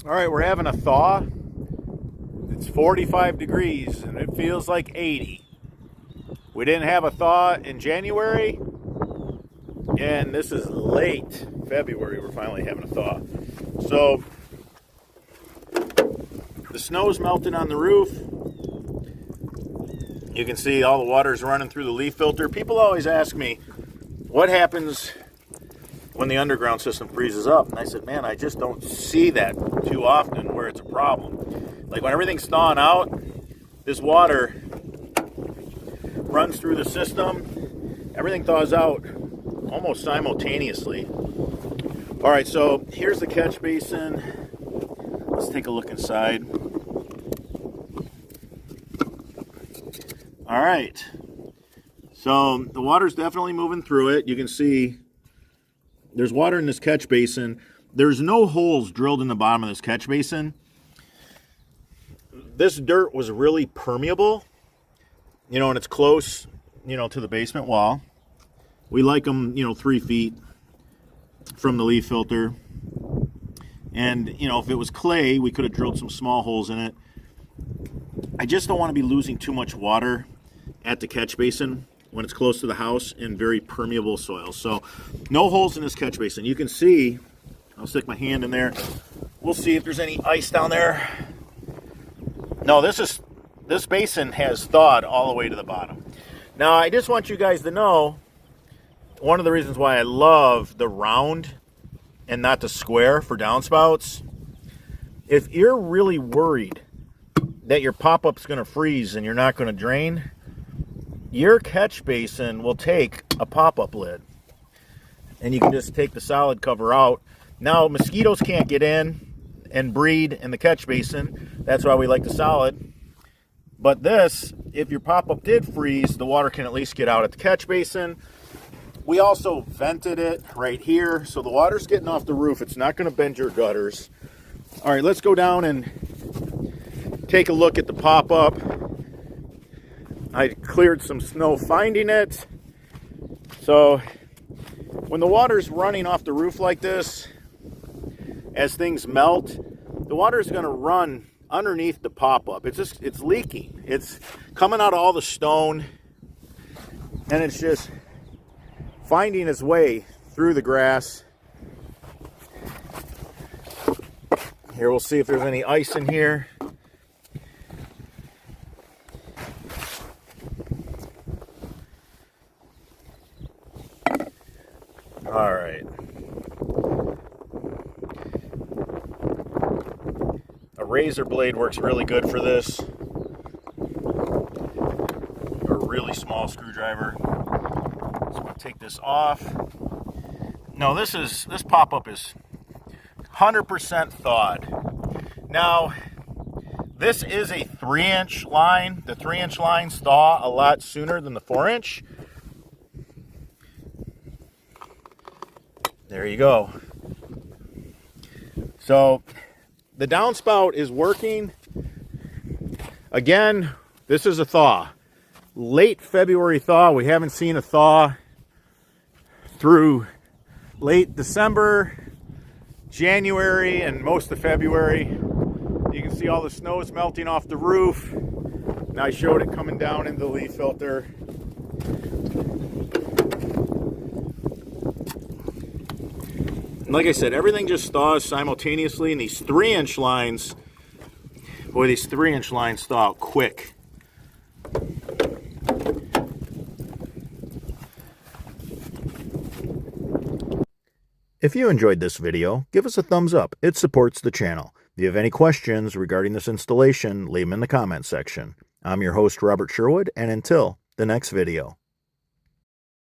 All right, we're having a thaw. It's 45 degrees and it feels like 80. We didn't have a thaw in January, and this is late February. We're finally having a thaw. So the snow's melting on the roof. You can see all the water's running through the leaf filter. People always ask me, what happens when the underground system freezes up? And I said, man, I just don't see that too often where it's a problem. Like when everything's thawing out, this water runs through the system. Everything thaws out almost simultaneously. All right, so here's the catch basin. Let's take a look inside. All right, so the water's definitely moving through it. You can see there's water in this catch basin. There's no holes drilled in the bottom of this catch basin. This dirt was really permeable, you know, and it's close, you know, to the basement wall. We like them, you know, 3 feet from the leaf filter. And, you know, if it was clay, we could have drilled some small holes in it. I just don't want to be losing too much water at the catch basin when it's close to the house in very permeable soil. So no holes in this catch basin. You can see, I'll stick my hand in there. We'll see if there's any ice down there. No, this basin has thawed all the way to the bottom. Now, I just want you guys to know, one of the reasons why I love the round and not the square for downspouts, if you're really worried that your pop-up's going to freeze and you're not going to drain, your catch basin will take a pop-up lid. And you can just take the solid cover out. Now, mosquitoes can't get in and breed in the catch basin. That's why we like the solid. But this, if your pop-up did freeze, the water can at least get out at the catch basin. We also vented it right here, so the water's getting off the roof. It's not going to bend your gutters. All right, let's go down and take a look at the pop-up. I cleared some snow finding it. So when the water's running off the roof like this, as things melt, the water is going to run underneath the pop-up. It's leaking. It's coming out of all the stone, and it's just finding its way through the grass. Here, we'll see if there's any ice in here. All right. A razor blade works really good for this. A really small screwdriver. So I'm going to take this off. No, this pop-up is 100% thawed. Now, this is a 3-inch line. The 3-inch lines thaw a lot sooner than the 4-inch. There you go. So the downspout is working. Again, this is a thaw. Late February thaw. We haven't seen a thaw through late December, January, and most of February. You can see all the snow is melting off the roof. And I showed it coming down into the leaf filter. And like I said, everything just thaws simultaneously, and these 3-inch lines, boy, these 3-inch lines thaw out quick. If you enjoyed this video, give us a thumbs up. It supports the channel. If you have any questions regarding this installation, leave them in the comments section. I'm your host, Robert Sherwood, and until the next video.